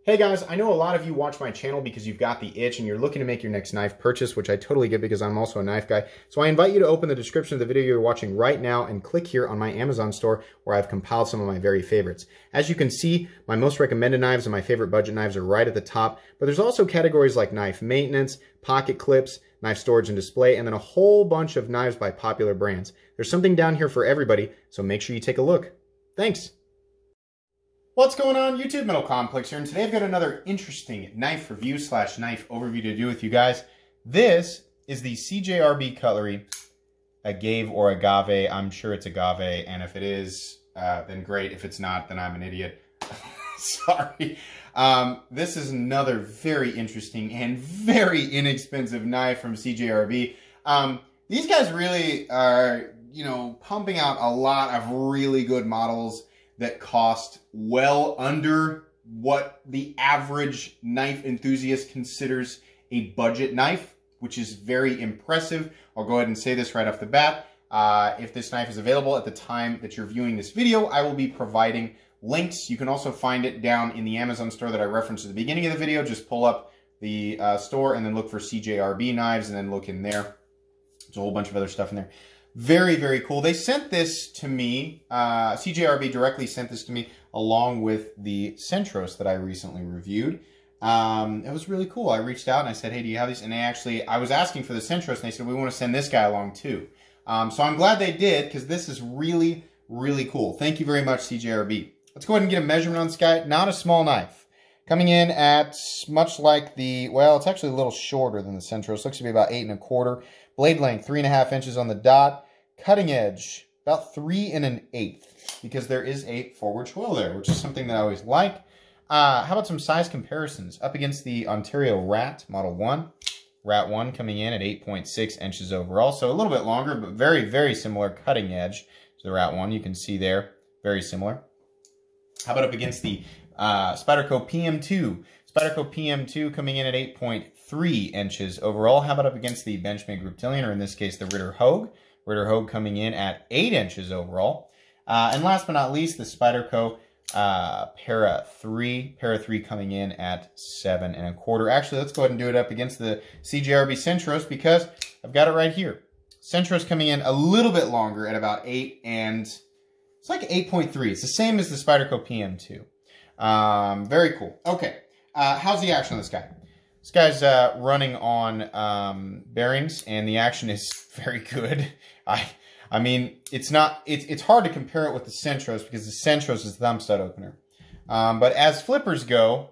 Hey guys, I know a lot of you watch my channel because you've got the itch and you're looking to make your next knife purchase, which I totally get because I'm also a knife guy. So I invite you to open the description of the video you're watching right now and click here on my Amazon store where I've compiled some of my very favorites. As you can see, my most recommended knives and my favorite budget knives are right at the top, but there's also categories like knife maintenance, pocket clips, knife storage and display, and then a whole bunch of knives by popular brands. There's something down here for everybody, so make sure you take a look. Thanks. What's going on, YouTube? Metal Complex here, and today I've got another interesting knife review slash knife overview to do with you guys. This is the CJRB Cutlery Agave or Agave. I'm sure it's Agave, and if it is, then great. If it's not, then I'm an idiot. Sorry. This is another very interesting and very inexpensive knife from CJRB. These guys really are, pumping out a lot of really good models that cost well under what the average knife enthusiast considers a budget knife, which is very impressive. I'll go ahead and say this right off the bat. If this knife is available at the time that you're viewing this video, I will be providing links. You can also find it down in the Amazon store that I referenced at the beginning of the video. Just pull up the store and then look for CJRB knives and then look in there. There's a whole bunch of other stuff in there. Very, very cool. They sent this to me, CJRB directly sent this to me along with the Centros that I recently reviewed. It was really cool. I reached out and I said, hey, do you have these? And I was asking for the Centros and they said, we want to send this guy along too. So I'm glad they did because this is really, really cool. Thank you very much, CJRB. Let's go ahead and get a measurement on this guy. Not a small knife. Coming in at much like well, it's actually a little shorter than the Centros. Looks to be about 8 1/4. Blade length, 3.5 inches on the dot. Cutting edge, about 3 1/8, because there is a forward choil there, which is something that I always like. How about some size comparisons? Up against the Ontario Rat Model 1. Rat 1 coming in at 8.6 inches overall, so a little bit longer, but very, very similar cutting edge to the Rat 1. You can see there, very similar. How about up against the Spyderco PM2? Spyderco PM2 coming in at 8.3 inches overall. How about up against the Benchmade Reptilian, or in this case, the Ritter Hogue? Ritter Hogue coming in at 8 inches overall. And last but not least, the Spyderco Para 3. Para 3 coming in at 7 1/4. Actually, let's go ahead and do it up against the CJRB Centros because I've got it right here. Centros coming in a little bit longer at about 8 and it's like 8.3. It's the same as the Spyderco PM2. Very cool. Okay, how's the action on this guy? This guy's running on bearings, and the action is very good. I mean, it's hard to compare it with the Centros because the Centros is the thumb stud opener. But as flippers go,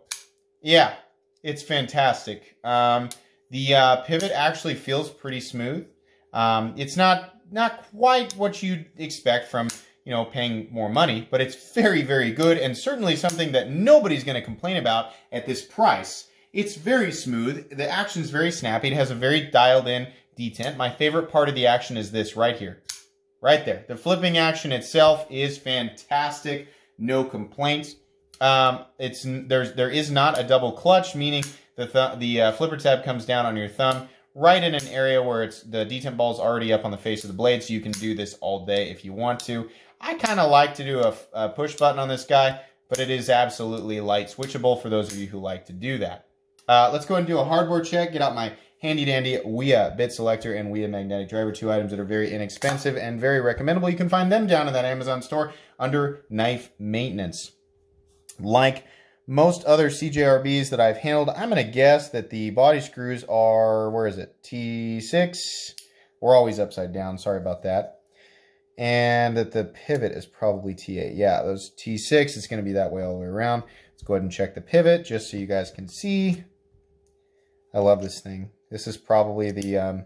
yeah, it's fantastic. The pivot actually feels pretty smooth. It's not quite what you'd expect from paying more money, but it's very, very good and certainly something that nobody's going to complain about at this price. It's very smooth. The action's very snappy. It has a very dialed-in detent. My favorite part of the action is this right here. Right there. The flipping action itself is fantastic. No complaints. There is not a double clutch, meaning the flipper tab comes down on your thumb right in an area where the detent ball is already up on the face of the blade, so you can do this all day if you want to. I kind of like to do a push button on this guy, but it is absolutely light switchable for those of you who like to do that. Let's go ahead and do a hardware check. Get out my handy dandy WIA bit selector and WIA magnetic driver, 2 items that are very inexpensive and very recommendable. You can find them down in that Amazon store under knife maintenance. Like most other CJRBs that I've handled, I'm going to guess that the body screws are, where is it? T6. We're always upside down. Sorry about that. And that the pivot is probably T8. Yeah, those T6, it's going to be that way all the way around. Let's go ahead and check the pivot just so you guys can see. I love this thing. This is probably the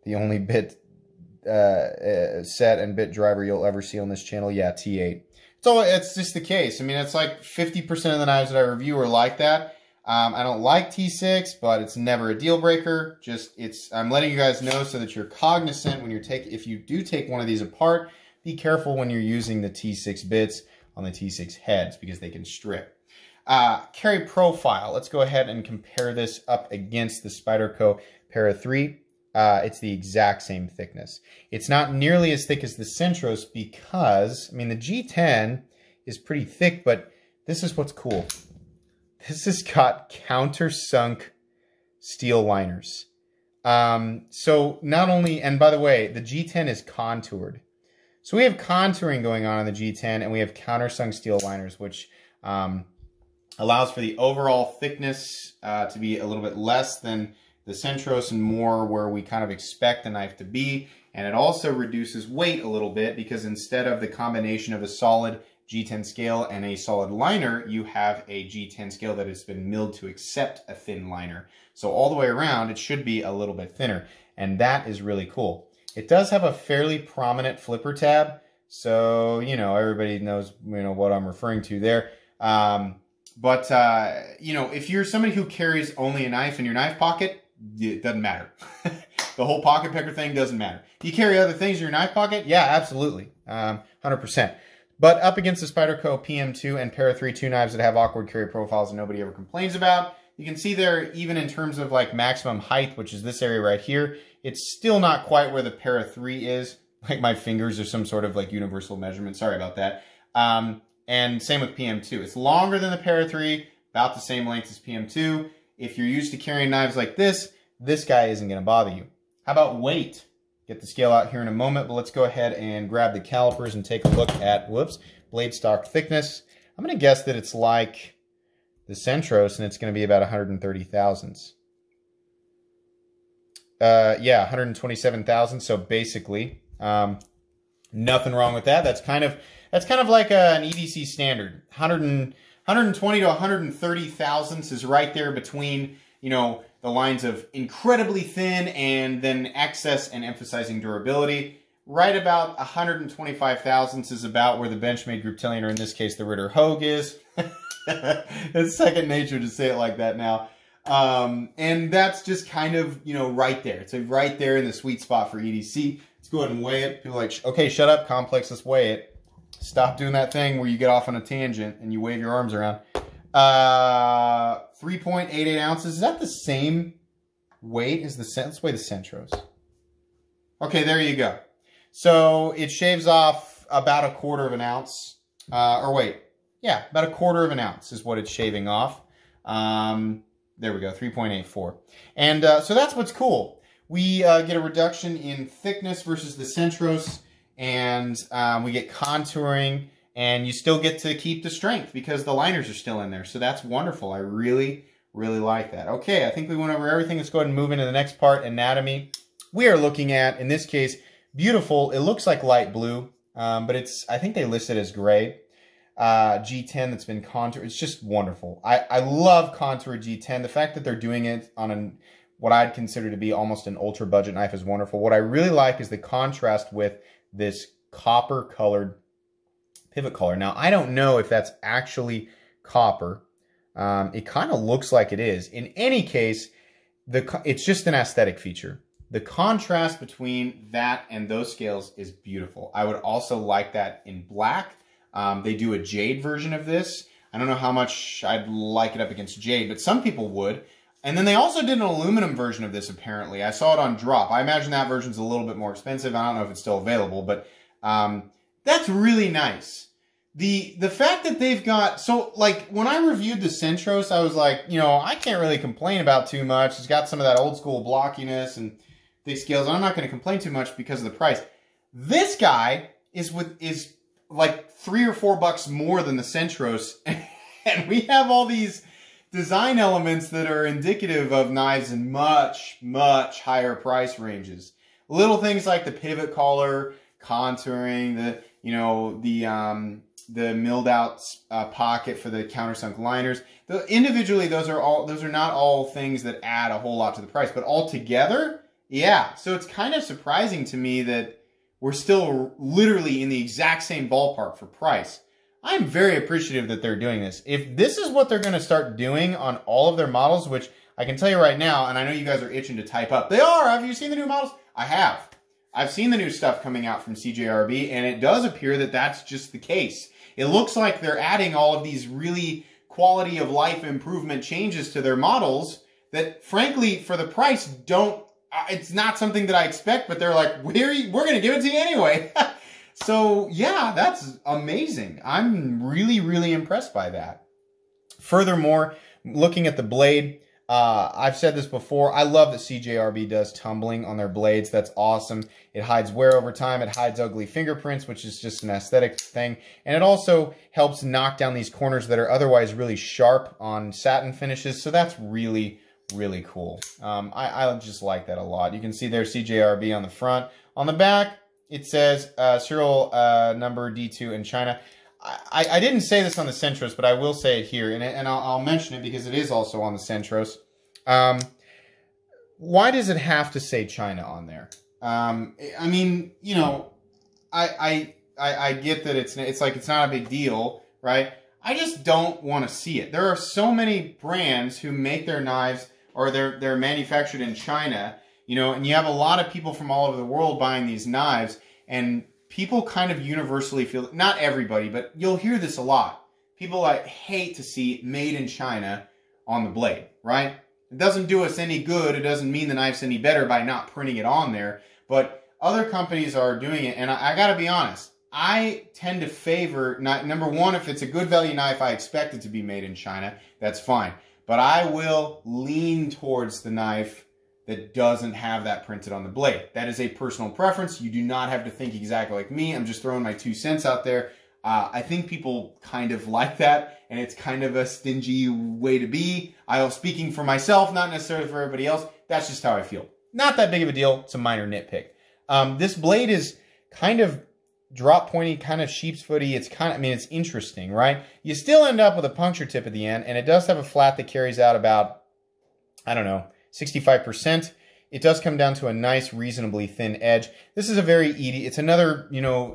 only bit set and bit driver you'll ever see on this channel. Yeah, T8. So it's just the case. I mean, it's like 50% of the knives that I review are like that. I don't like T6, but it's never a deal breaker. I'm letting you guys know so that you're cognizant when if you do take one of these apart, be careful when you're using the T6 bits on the T6 heads because they can strip. Carry profile. Let's go ahead and compare this up against the Spyderco Para 3. It's the exact same thickness. It's not nearly as thick as the Centros because, I mean, the G10 is pretty thick, but this is what's cool. This has got countersunk steel liners. So not only, and by the way, the G10 is contoured. So we have contouring going on in the G10, and we have countersunk steel liners, which allows for the overall thickness to be a little bit less than the Centros and more where we kind of expect the knife to be. And it also reduces weight a little bit because instead of the combination of a solid G10 scale and a solid liner, you have a G10 scale that has been milled to accept a thin liner. So all the way around, it should be a little bit thinner. And that is really cool. It does have a fairly prominent flipper tab. So, you know, everybody knows, you know, what I'm referring to there. You know, if you're somebody who carries only a knife in your knife pocket, it doesn't matter. The whole pocket picker thing doesn't matter. If you carry other things in your knife pocket, yeah, absolutely. 100%. But up against the Spyderco PM2 and Para 3 2 knives that have awkward carry profiles that nobody ever complains about, you can see there, even in terms of like maximum height, which is this area right here, it's still not quite where the Para 3 is. Like my fingers are some sort of like universal measurement. Sorry about that. And same with PM2. It's longer than the Para 3, about the same length as PM2. If you're used to carrying knives like this guy isn't going to bother you. How about weight? Get the scale out here in a moment, but let's go ahead and grab the calipers and take a look at, blade stock thickness. I'm going to guess that it's like the Centros, and it's going to be about 130 thousandths. Yeah, 127 thousandths. So basically, nothing wrong with that. That's kind of like an EDC standard. 120 to 130 thousandths is right there between, you know, the lines of incredibly thin and then excess and emphasizing durability. Right about 125 thousandths is about where the Benchmade Grouptillion, or in this case, the Ritter Hogue is. It's second nature to say it like that now. And that's just kind of, you know, right there. It's right there in the sweet spot for EDC. Let's go ahead and weigh it. People are like, okay, shut up, Complex, let's weigh it. Stop doing that thing where you get off on a tangent and you wave your arms around. 3.88 ounces. Is that the same weight as the Let's weigh the Centros. Okay, there you go. So it shaves off about a quarter of an ounce. Or wait, yeah, about a quarter of an ounce is what it's shaving off. There we go, 3.84. And so that's what's cool. We get a reduction in thickness versus the Centros, and we get contouring, and you still get to keep the strength because the liners are still in there. So that's wonderful. I really, really like that. Okay, I think we went over everything. Let's go ahead and move into the next part, anatomy. We are looking at, in this case, beautiful. It looks like light blue, but I think they list it as gray. G10 that's been contoured. It's just wonderful. I love contoured G10. The fact that they're doing it on what I'd consider to be almost an ultra budget knife is wonderful. What I really like is the contrast with this copper colored pivot color. Now, I don't know if that's actually copper. It kind of looks like it is. In any case, it's just an aesthetic feature. The contrast between that and those scales is beautiful. I would also like that in black. They do a jade version of this. I don't know how much I'd like it up against jade, but some people would. And then they also did an aluminum version of this, apparently. I saw it on drop. I imagine that version's a little bit more expensive. I don't know if it's still available, but that's really nice. The fact that they've got, so like when I reviewed the Centros, I was like, you know, I can't really complain about too much. It's got some of that old school blockiness and thick scales. I'm not going to complain too much because of the price. This guy is like $3 or $4 more than the Centros, and we have all these design elements that are indicative of knives in much, much higher price ranges. Little things like the pivot collar, contouring, the milled out pocket for the countersunk liners. Individually, those are not all things that add a whole lot to the price, but all together, yeah. So it's kind of surprising to me that we're still literally in the exact same ballpark for price. I'm very appreciative that they're doing this. If this is what they're going to start doing on all of their models, which I can tell you right now, and I know you guys are itching to type up. They are! Have you seen the new models? I have. I've seen the new stuff coming out from CJRB, and it does appear that that's just the case. It looks like they're adding all of these really quality of life improvement changes to their models that, frankly, for the price, don't... it's not something that I expect, but they're like, we're going to give it to you anyway. So, yeah, that's amazing. I'm really, really impressed by that. Furthermore, Looking at the blade, I've said this before, I love that CJRB does tumbling on their blades. That's awesome. It hides wear over time. It hides ugly fingerprints, which is just an aesthetic thing. And it also helps knock down these corners that are otherwise really sharp on satin finishes. So that's really, really cool. I just like that a lot. You can see there's CJRB on the front. On the back, it says serial number D2 in China. I didn't say this on the Centros, but I will say it here, and I'll mention it because it is also on the Centros. Why does it have to say China on there? I mean, you know, I get that it's like it's not a big deal, right? I just don't want to see it. There are so many brands who make their knives, or they're manufactured in China, you know, and you have a lot of people from all over the world buying these knives, and people kind of universally feel, not everybody, but you'll hear this a lot. People like hate to see made in China on the blade, right? It doesn't do us any good. It doesn't mean the knife's any better by not printing it on there. But other companies are doing it, and I gotta be honest, I tend to favor, number one, if it's a good value knife, I expect it to be made in China. That's fine. But I will lean towards the knife that doesn't have that printed on the blade. That is a personal preference. You do not have to think exactly like me. I'm just throwing my 2 cents out there. I think people kind of like that, and it's kind of a stingy way to be. Speaking for myself, not necessarily for everybody else, that's just how I feel. Not that big of a deal. It's a minor nitpick. This blade is kind of drop pointy, kind of sheep's footy. It's kind of, I mean, it's interesting, right? You still end up with a puncture tip at the end, and it does have a flat that carries out about, I don't know, 65%. It does come down to a nice, reasonably thin edge. This is a very it's another, you know,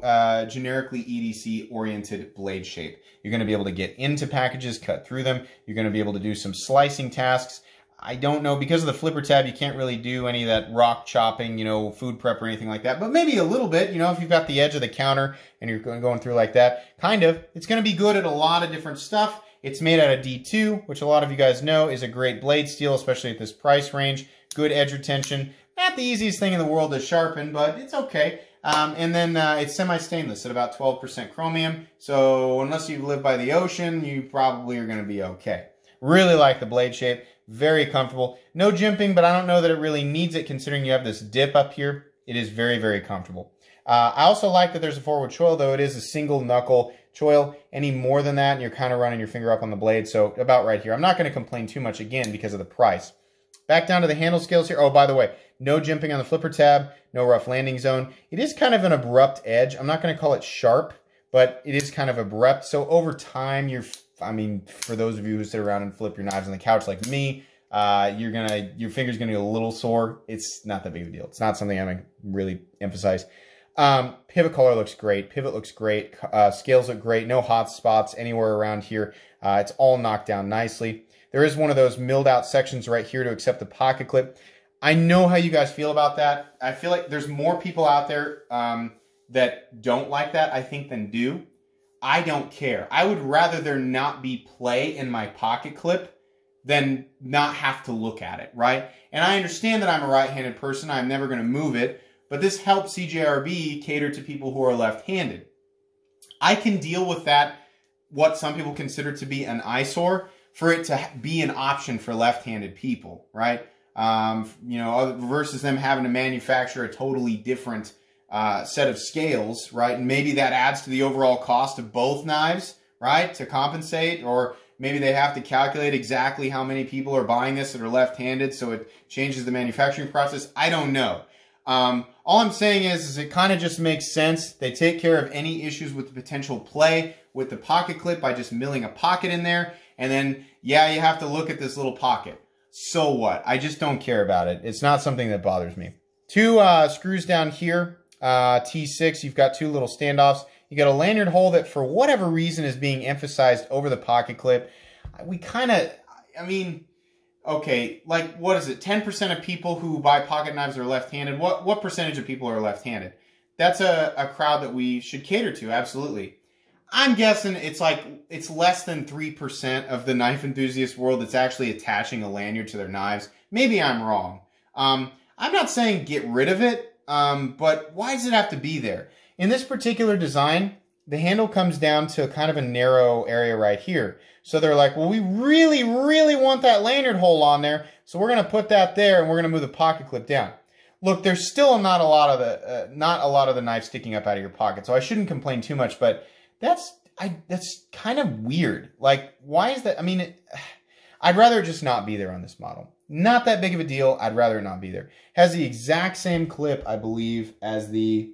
generically EDC-oriented blade shape. You're going to be able to get into packages, cut through them. You're going to be able to do some slicing tasks. I don't know, because of the flipper tab, you can't really do any of that rock chopping, you know, food prep or anything like that. But maybe a little bit, you know, if you've got the edge of the counter and you're going through like that, kind of. It's going to be good at a lot of different stuff. It's made out of D2, which a lot of you guys know is a great blade steel, especially at this price range. Good edge retention. Not the easiest thing in the world to sharpen, but it's okay. And then it's semi-stainless at about 12% chromium. So unless you live by the ocean, you probably are going to be okay. Really like the blade shape. Very comfortable. No jimping, but I don't know that it really needs it considering you have this dip up here. It is very, very comfortable. I also like that there's a forward choil, though it is a single knuckle choil. Any more than that, and you're kind of running your finger up on the blade, so about right here. I'm not going to complain too much, again, because of the price. Back down to the handle scales here. Oh, by the way, no jimping on the flipper tab, no rough landing zone. It is kind of an abrupt edge. I'm not going to call it sharp, but it is kind of abrupt. So over time, I mean, for those of you who sit around and flip your knives on the couch like me, your finger's gonna get a little sore. It's not that big of a deal. It's not something I'm gonna really emphasize. Pivot color looks great. Pivot looks great. Scales look great. No hot spots anywhere around here. It's all knocked down nicely. There is one of those milled out sections right here to accept the pocket clip. I know how you guys feel about that. I feel like there's more people out there that don't like that, I think, than do. I don't care. I would rather there not be play in my pocket clip than not have to look at it, right? And I understand that I'm a right-handed person. I'm never going to move it, but this helps CJRB cater to people who are left-handed. I can deal with that, what some people consider to be an eyesore, for it to be an option for left-handed people, right? You know, versus them having to manufacture a totally different set of scales, right? And maybe that adds to the overall cost of both knives, right? To compensate, or maybe they have to calculate exactly how many people are buying this that are left-handed, so it changes the manufacturing process. I don't know. All I'm saying is it kind of just makes sense. They take care of any issues with the potential play with the pocket clip by just milling a pocket in there. And then, yeah, you have to look at this little pocket. So what? I just don't care about it. It's not something that bothers me. 2 screws down here. T6, you've got 2 little standoffs. You got a lanyard hole that for whatever reason is being emphasized over the pocket clip. We kind of, I mean, okay, like what is it? 10% of people who buy pocket knives are left-handed. What percentage of people are left-handed? That's a crowd that we should cater to, absolutely. I'm guessing it's less than 3% of the knife enthusiast world that's actually attaching a lanyard to their knives. Maybe I'm wrong. I'm not saying get rid of it. But why does it have to be there? In this particular design, the handle comes down to kind of a narrow area right here. So they're like, well, we really, really want that lanyard hole on there, so we're going to put that there, and we're going to move the pocket clip down. Look, there's still not a lot of the knife sticking up out of your pocket, so I shouldn't complain too much. But that's kind of weird. Like, why is that? I mean, I'd rather just not be there on this model. Not that big of a deal. I'd rather not be there. Has the exact same clip, I believe, as the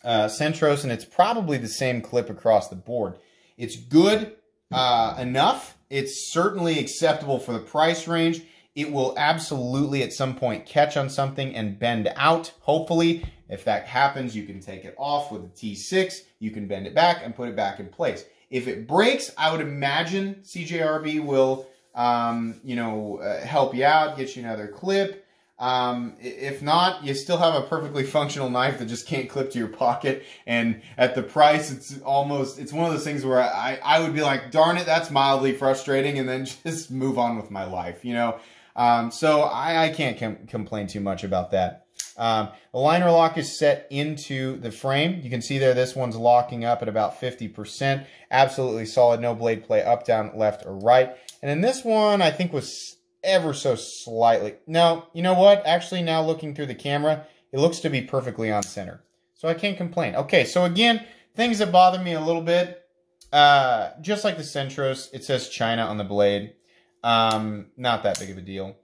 Centros, and it's probably the same clip across the board. It's good enough. It's certainly acceptable for the price range. It will absolutely at some point catch on something and bend out. Hopefully, if that happens, you can take it off with a T6. You can bend it back and put it back in place. If it breaks, I would imagine CJRB will, help you out, get you another clip. If not, you still have a perfectly functional knife that just can't clip to your pocket. And at the price, it's one of those things where I would be like, darn it, that's mildly frustrating, and then just move on with my life, you know? So I can't complain too much about that. The liner lock is set into the frame. You can see there, this one's locking up at about 50%. Absolutely solid, no blade play up, down, left, or right. And then this one, I think, was ever so slightly. No, you know what? Actually, now looking through the camera, it looks to be perfectly on center. So I can't complain. Okay, so again, things that bother me a little bit, just like the Centros, it says China on the blade. Not that big of a deal.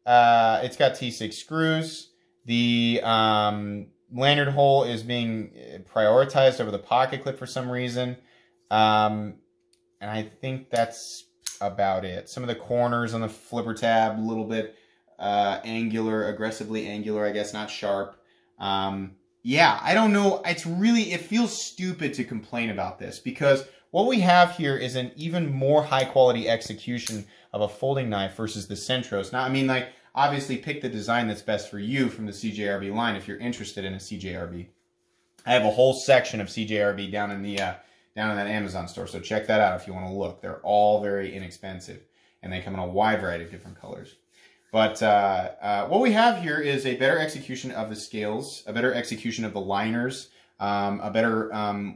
It's got T6 screws. The lanyard hole is being prioritized over the pocket clip for some reason. And I think that's about it. Some of the corners on the flipper tab, a little bit angular, aggressively angular, I guess, not sharp. Yeah, I don't know. It feels stupid to complain about this, because what we have here is an even more high quality execution of a folding knife versus the Centros. Now, I mean, like, obviously pick the design that's best for you from the CJRB line if you're interested in a CJRB. I have a whole section of CJRB down in that Amazon store, so check that out if you want to look. They're all very inexpensive, and they come in a wide variety of different colors. But what we have here is a better execution of the scales, a better execution of the liners, a better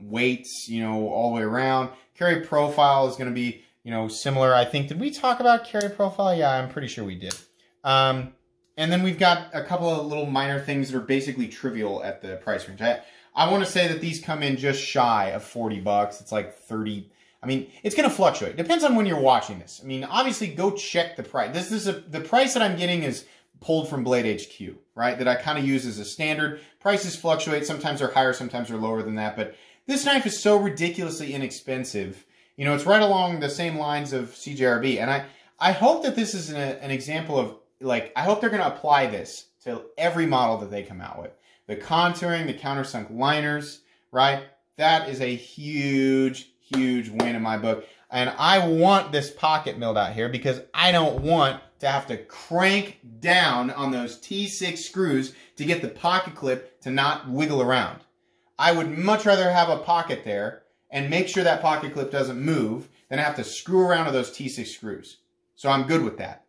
weight, all the way around. Carry profile is going to be, similar. I think, did we talk about carry profile? Yeah, I'm pretty sure we did. And then we've got a couple of little minor things that are basically trivial at the price range. I want to say that these come in just shy of 40 bucks. It's like 30. I mean, it's going to fluctuate. Depends on when you're watching this. I mean, obviously, go check the price. The price that I'm getting is pulled from Blade HQ, right? That I kind of use as a standard. Prices fluctuate. Sometimes they're higher, sometimes they're lower than that. But this knife is so ridiculously inexpensive. It's right along the same lines of CJRB. And I hope that this is an example of, like, I hope they're going to apply this to every model that they come out with. The contouring, the countersunk liners, right? That is a huge, huge win in my book. And I want this pocket milled out here because I don't want to have to crank down on those T6 screws to get the pocket clip to not wiggle around. I would much rather have a pocket there and make sure that pocket clip doesn't move than have to screw around with those T6 screws. So I'm good with that.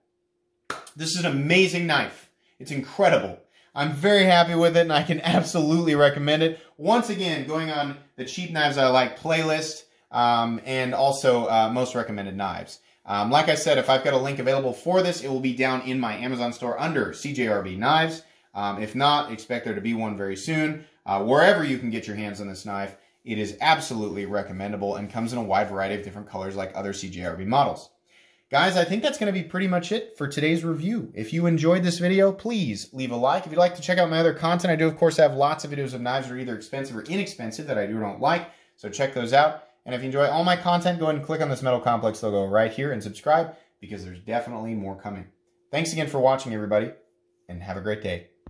This is an amazing knife. It's incredible. I'm very happy with it, and I can absolutely recommend it. Once again, going on the Cheap Knives I Like playlist, and also most recommended knives. Like I said, if I've got a link available for this, it will be down in my Amazon store under CJRB Knives. If not, expect there to be one very soon. Wherever you can get your hands on this knife, it is absolutely recommendable and comes in a wide variety of different colors like other CJRB models. Guys, I think that's going to be pretty much it for today's review. If you enjoyed this video, please leave a like. If you'd like to check out my other content, I do, of course, have lots of videos of knives that are either expensive or inexpensive that I do or don't like, so check those out. And if you enjoy all my content, go ahead and click on this Metal Complex logo right here and subscribe, because there's definitely more coming. Thanks again for watching, everybody, and have a great day.